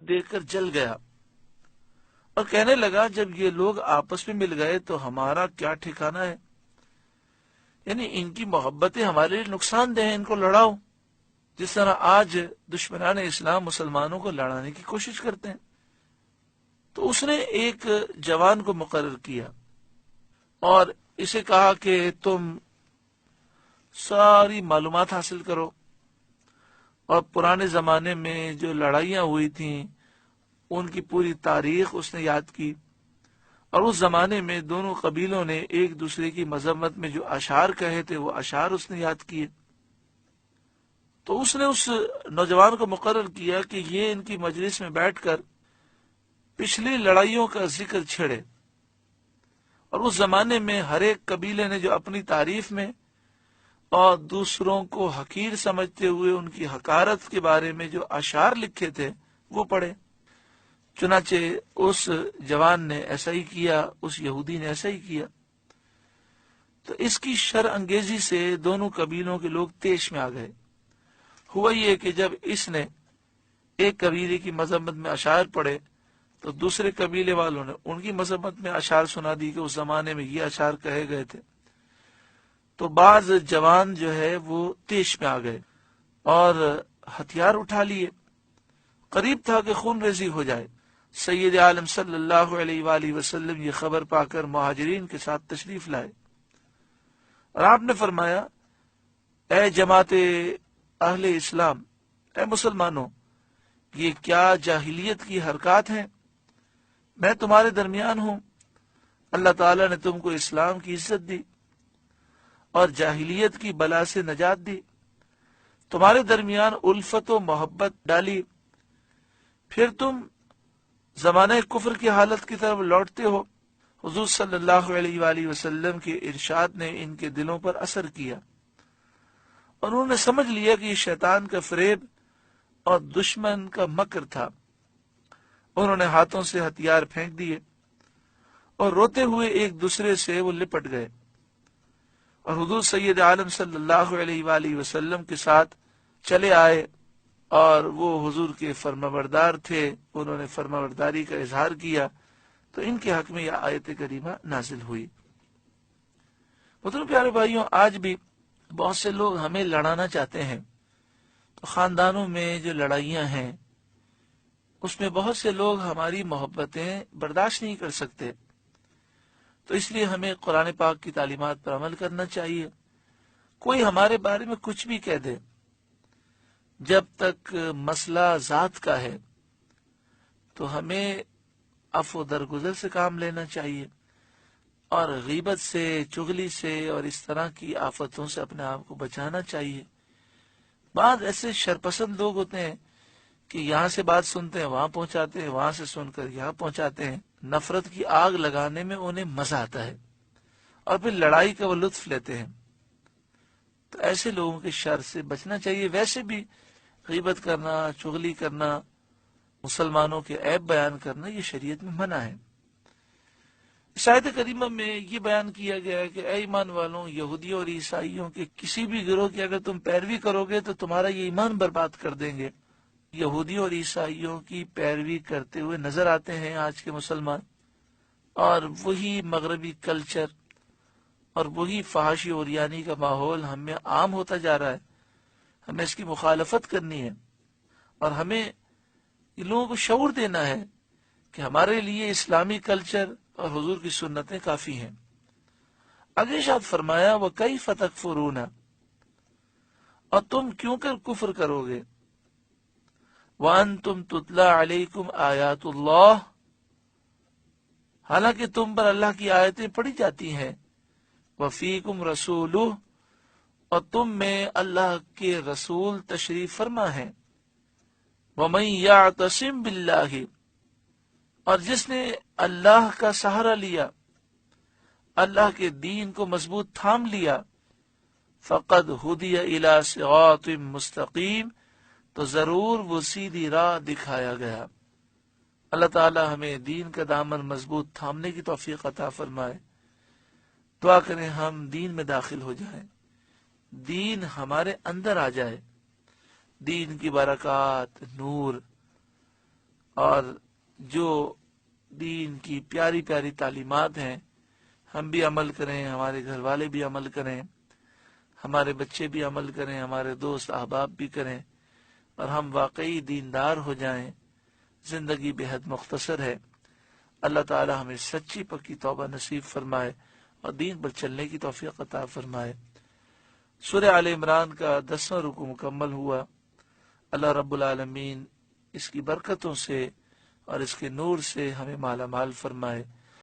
دیکھ کر جل گیا اور کہنے لگا جب یہ لوگ آپس میں مل گئے تو ہمارا کیا ٹھکانہ ہے، یعنی ان کی محبتیں ہمارے لیے نقصان دہ ہیں، ان کو لڑاؤ، جس طرح آج دشمنان اسلام مسلمانوں کو لڑانے کی کوشش کرتے ہیں۔ تو اس نے ایک جوان کو مقرر کیا اور اسے کہا کہ تم ساری معلومات حاصل کرو، اور پرانے زمانے میں جو لڑائیاں ہوئی تھیں ان کی پوری تاریخ اس نے یاد کی، اور اس زمانے میں دونوں قبیلوں نے ایک دوسرے کی مذمت میں جو اشعار کہے تھے وہ اشعار اس نے یاد کیے۔ تو اس نے اس نوجوان کو مقرر کیا کہ یہ ان کی مجلس میں بیٹھ کر پچھلی لڑائیوں کا ذکر چھیڑے، اور اس زمانے میں ہر ایک قبیلے نے جو اپنی تعریف میں اور دوسروں کو حقیر سمجھتے ہوئے ان کی حقارت کے بارے میں جو اشعار لکھے تھے وہ پڑھے۔ چنانچہ اس جوان نے ایسا ہی کیا، اس یہودی نے ایسا ہی کیا۔ تو اس کی شر انگیزی سے دونوں قبیلوں کے لوگ طیش میں آ گئے۔ ہوا یہ کہ جب اس نے ایک قبیلے کی مذمت میں اشعار پڑھے تو دوسرے قبیلے والوں نے ان کی مذمت میں اشعار سنا دی کہ اس زمانے میں یہ اشعار کہے گئے تھے۔ تو بعض جوان جو ہے وہ طیش میں آ گئے اور ہتھیار اٹھا لیے، قریب تھا کہ خون ریزی ہو جائے۔ سید عالم صلی اللہ علیہ وآلہ وسلم یہ خبر پا کر مہاجرین کے ساتھ تشریف لائے اور آپ نے فرمایا، اے جماعت اہل اسلام، اے مسلمانوں، یہ کیا جاہلیت کی حرکات ہیں؟ میں تمہارے درمیان ہوں، اللہ تعالیٰ نے تم کو اسلام کی عزت دی اور جاہلیت کی بلا سے نجات دی، تمہارے درمیان الفت و محبت ڈالی، پھر تم زمانہ کفر کی حالت کی طرف لوٹتے ہو۔ حضور صلی اللہ علیہ وآلہ وسلم کے ارشاد نے ان کے دلوں پر اثر کیا اور انہوں نے سمجھ لیا کہ یہ شیطان کا فریب اور دشمن کا مکر تھا۔ انہوں نے ہاتھوں سے ہتھیار پھینک دیے اور روتے ہوئے ایک دوسرے سے وہ لپٹ گئے، اور حضور سید عالم صلی اللہ علیہ وآلہ وسلم کے ساتھ چلے آئے، اور وہ حضور کے فرمانبردار تھے، انہوں نے فرمانبرداری کا اظہار کیا، تو ان کے حق میں یہ آیت کریمہ نازل ہوئی۔ محترم پیارے بھائیوں، آج بھی بہت سے لوگ ہمیں لڑانا چاہتے ہیں، تو خاندانوں میں جو لڑائیاں ہیں اس میں بہت سے لوگ ہماری محبتیں برداشت نہیں کر سکتے، تو اس لیے ہمیں قرآن پاک کی تعلیمات پر عمل کرنا چاہیے۔ کوئی ہمارے بارے میں کچھ بھی کہہ دے، جب تک مسئلہ ذات کا ہے تو ہمیں عفو درگزر سے کام لینا چاہیے، اور غیبت سے، چغلی سے اور اس طرح کی آفتوں سے اپنے آپ کو بچانا چاہیے۔ بعض ایسے شرپسند لوگ ہوتے ہیں کہ یہاں سے بات سنتے ہیں وہاں پہنچاتے ہیں، وہاں سے سن کر یہاں پہنچاتے ہیں، نفرت کی آگ لگانے میں انہیں مزہ آتا ہے اور پھر لڑائی کا وہ لطف لیتے ہیں۔ تو ایسے لوگوں کے شر سے بچنا چاہیے۔ ویسے بھی غیبت کرنا، چغلی کرنا، مسلمانوں کے عیب بیان کرنا، یہ شریعت میں منع ہے۔ اس آیت کریمہ میں یہ بیان کیا گیا ہے کہ اے ایمان والوں، یہودیوں اور عیسائیوں کے کسی بھی گروہ کی اگر تم پیروی کرو گے تو تمہارا یہ ایمان برباد کر دیں گے۔ یہودیوں اور عیسائیوں کی پیروی کرتے ہوئے نظر آتے ہیں آج کے مسلمان، اور وہی مغربی کلچر اور وہی فحاشی عریانی کا ماحول ہم میں عام ہوتا جا رہا ہے۔ ہمیں اس کی مخالفت کرنی ہے، اور ہمیں ان لوگوں کو شعور دینا ہے کہ ہمارے لیے اسلامی کلچر اور حضور کی سنتیں کافی ہیں۔ آگے ارشاد فرمایا، وَكَيْفَ تَكْفُرُونَ، اور تم کیوں کر کفر کرو گے، وَأَنْتُمْ تُتْلَى عَلَيْكُمْ آیَاتُ اللَّهِ، حالانکہ تم پر اللہ کی آیتیں پڑھی جاتی ہیں، وَفِيكُمْ رَسُولُهُ، اور تم میں اللہ کے رسول تشریف فرما ہے، وَمَنْ يَعْتَصِمْ بِاللَّهِ، اور جس نے اللہ کا سہارا لیا، اللہ کے دین کو مضبوط تھام لیا، فَقَدْ هُدِيَ إِلَى صِرَاطٍ مُسْتَقِيمٍ، تو ضرور وہ سیدھی راہ دکھایا گیا۔ اللہ تعالی ہمیں دین کا دامن مضبوط تھامنے کی توفیق عطا فرمائے۔ دعا کریں ہم دین میں داخل ہو جائیں، دین ہمارے اندر آ جائے، دین کی برکات، نور اور جو دین کی پیاری پیاری تعلیمات ہیں ہم بھی عمل کریں، ہمارے گھر والے بھی عمل کریں، ہمارے بچے بھی عمل کریں، ہمارے دوست احباب بھی کریں، اور ہم واقعی دیندار ہو جائیں۔ زندگی بے حد مختصر ہے۔ اللہ تعالی ہمیں سچی پکی توبہ نصیب فرمائے اور دین پر چلنے کی توفیق عطا فرمائے۔ سورہ آل عمران کا 10واں رکوع مکمل ہوا۔ اللہ رب العالمین اس کی برکتوں سے اور اس کے نور سے ہمیں مالا مال فرمائے۔